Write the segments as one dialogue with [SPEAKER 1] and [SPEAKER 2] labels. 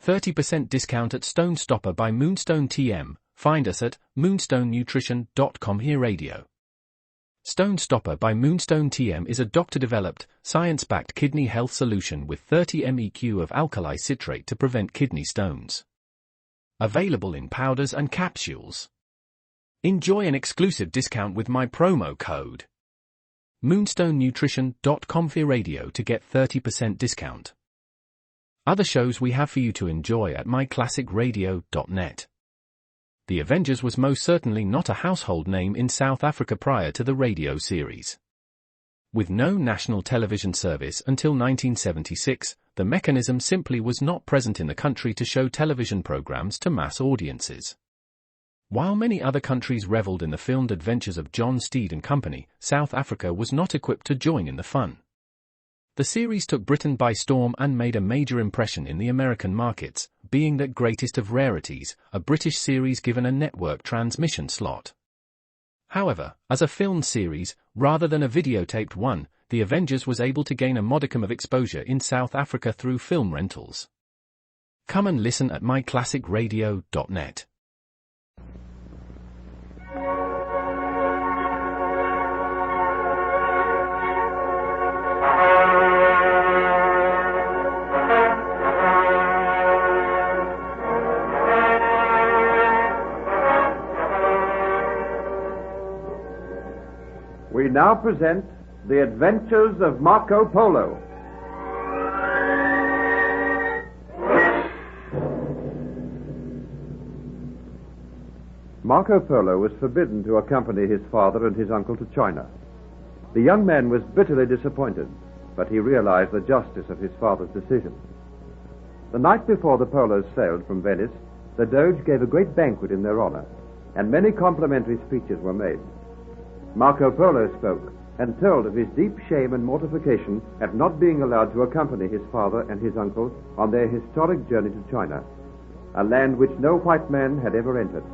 [SPEAKER 1] 30% discount at Stone Stopper by Moonstone TM. Find us at moonstonenutrition.com. Here radio. Stone Stopper by Moonstone TM is a doctor-developed, science-backed kidney health solution with 30 MEq of alkali citrate to prevent kidney stones. Available in powders and capsules. Enjoy an exclusive discount with my promo code moonstonenutrition.com. Here radio to get 30% discount. Other shows we have for you to enjoy at myclassicradio.net. The Avengers was most certainly not a household name in South Africa prior to the radio series. With no national television service until 1976, the mechanism simply was not present in the country to show television programs to mass audiences. While many other countries reveled in the filmed adventures of John Steed and Company, South Africa was not equipped to join in the fun. The series took Britain by storm and made a major impression in the American markets, being that greatest of rarities, a British series given a network transmission slot. However, as a filmed series, rather than a videotaped one, The Avengers was able to gain a modicum of exposure in South Africa through film rentals. Come and listen at myclassicradio.net.
[SPEAKER 2] We now present The Adventures of Marco Polo. Marco Polo was forbidden to accompany his father and his uncle to China. The young man was bitterly disappointed, but he realized the justice of his father's decision. The night before the Polos sailed from Venice, the Doge gave a great banquet in their honor, and many complimentary speeches were made. Marco Polo spoke and told of his deep shame and mortification at not being allowed to accompany his father and his uncle on their historic journey to China, a land which no white man had ever entered.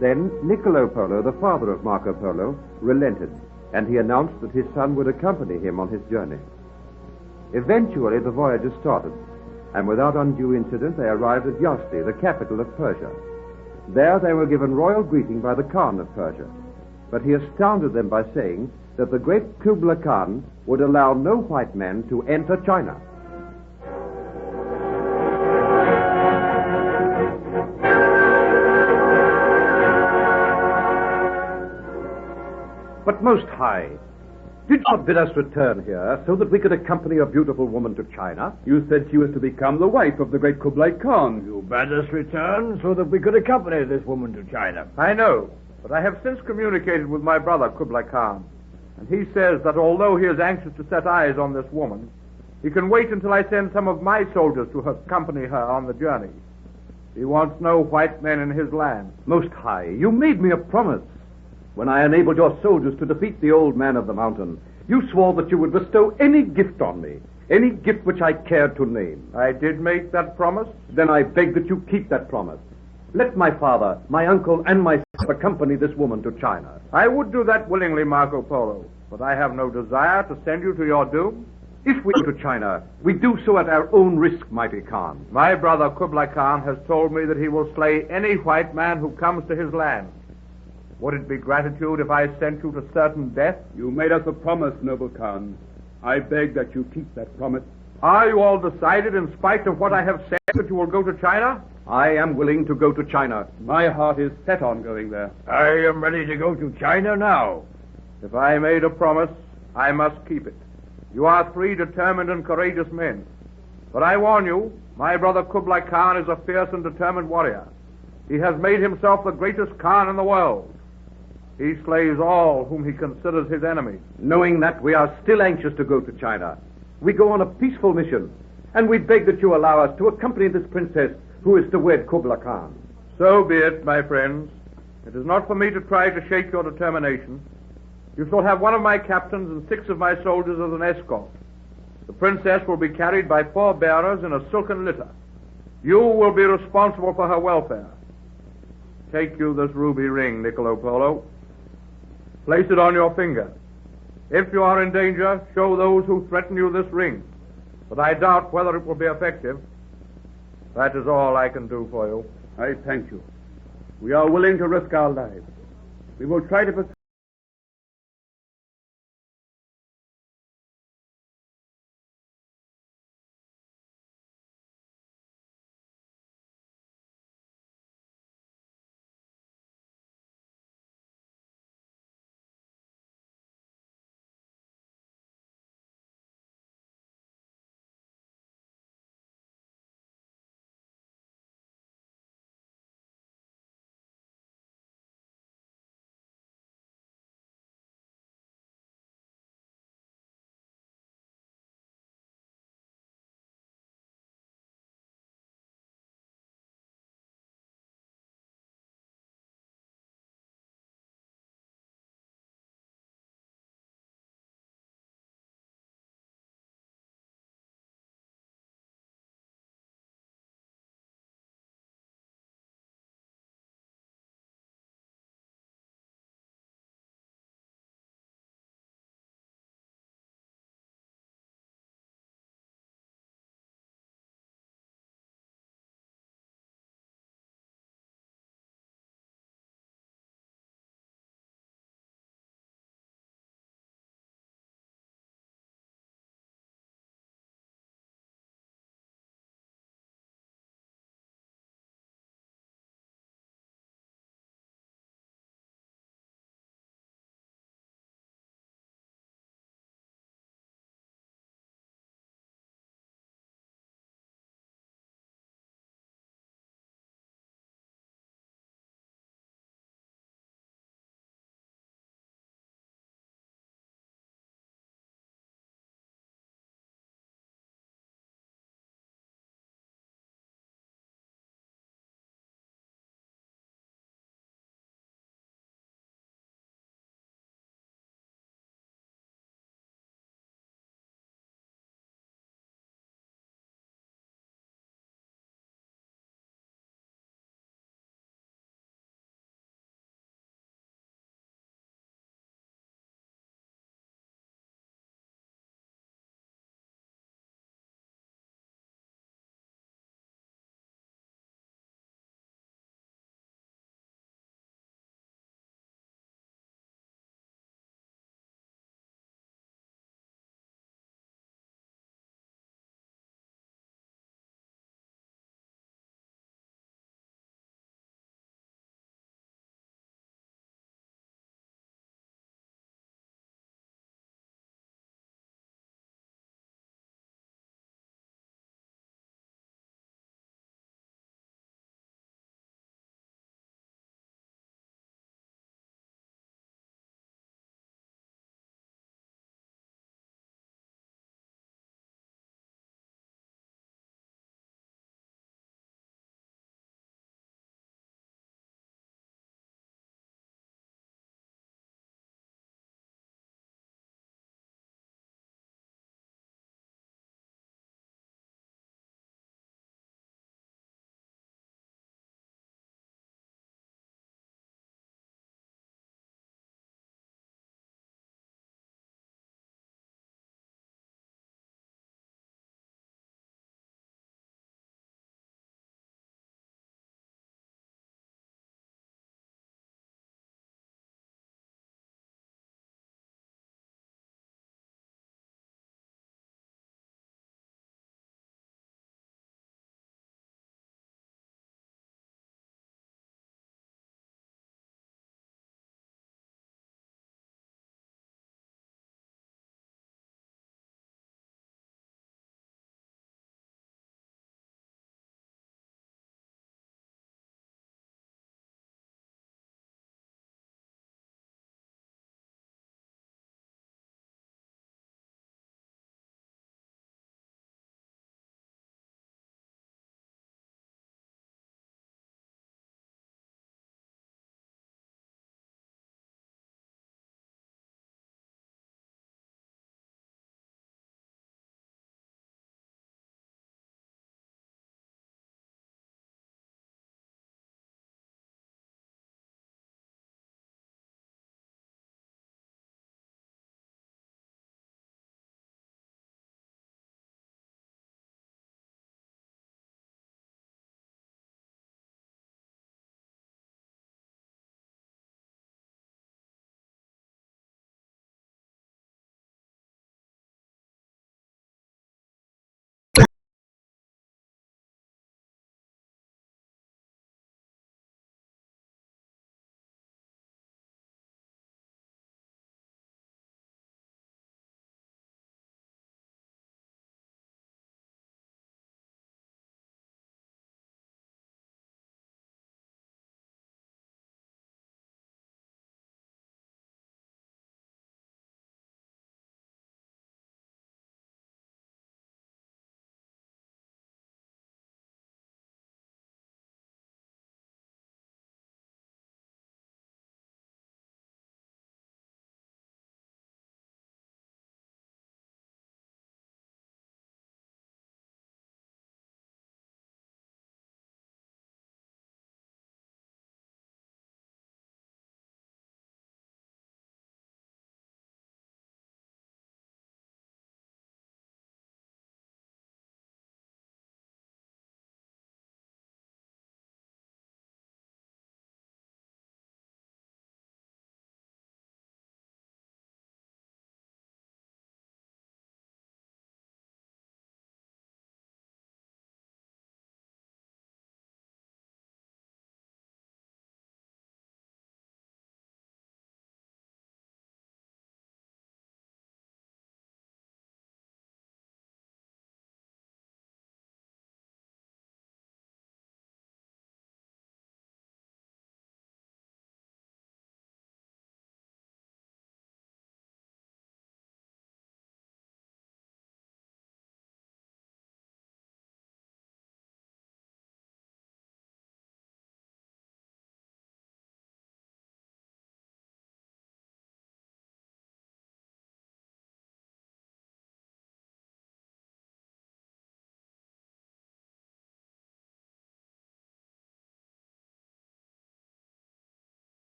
[SPEAKER 2] Then Niccolo Polo, the father of Marco Polo, relented, and he announced that his son would accompany him on his journey. Eventually the voyage started, and without undue incident they arrived at Yazdi, the capital of Persia. There they were given royal greeting by the Khan of Persia, but he astounded them by saying that the great Kublai Khan would allow no white man to enter China.
[SPEAKER 3] But Most High, did you not bid us return here so that we could accompany a beautiful woman to China?
[SPEAKER 4] You said she was to become the wife of the great Kublai Khan.
[SPEAKER 5] You bade us return so that we could accompany this woman to China.
[SPEAKER 6] I know, but I have since communicated with my brother Kublai Khan, and he says that although he is anxious to set eyes on this woman, he can wait until I send some of my soldiers to accompany her on the journey. He wants no white men in his land.
[SPEAKER 3] Most High, you made me a promise. When I enabled your soldiers to defeat the old man of the mountain, you swore that you would bestow any gift on me, any gift which I cared to name.
[SPEAKER 6] I did make that promise.
[SPEAKER 3] Then I beg that you keep that promise. Let my father, my uncle, and myself accompany this woman to China.
[SPEAKER 6] I would do that willingly, Marco Polo, but I have no desire to send you to your doom.
[SPEAKER 3] If we go to China, we do so at our own risk, mighty Khan.
[SPEAKER 6] My brother Kublai Khan has told me that he will slay any white man who comes to his land. Would it be gratitude if I sent you to certain death?
[SPEAKER 4] You made us a promise, noble Khan. I beg that you keep that promise.
[SPEAKER 6] Are you all decided, in spite of what I have said, that you will go to China?
[SPEAKER 3] I am willing to go to China.
[SPEAKER 4] My heart is set on going there.
[SPEAKER 5] I am ready to go to China now.
[SPEAKER 6] If I made a promise, I must keep it. You are three determined and courageous men. But I warn you, my brother Kublai Khan is a fierce and determined warrior. He has made himself the greatest Khan in the world. He slays all whom he considers his enemies.
[SPEAKER 3] Knowing that, we are still anxious to go to China. We go on a peaceful mission, and we beg that you allow us to accompany this princess who is to wed Kublai Khan.
[SPEAKER 6] So be it, my friends. It is not for me to try to shake your determination. You shall have one of my captains and 6 of my soldiers as an escort. The princess will be carried by 4 bearers in a silken litter. You will be responsible for her welfare. Take you this ruby ring, Niccolo Polo. Place it on your finger. If you are in danger, show those who threaten you this ring. But I doubt whether it will be effective. That is all I can do for you.
[SPEAKER 4] I thank you. We are willing to risk our lives. We will try to persuade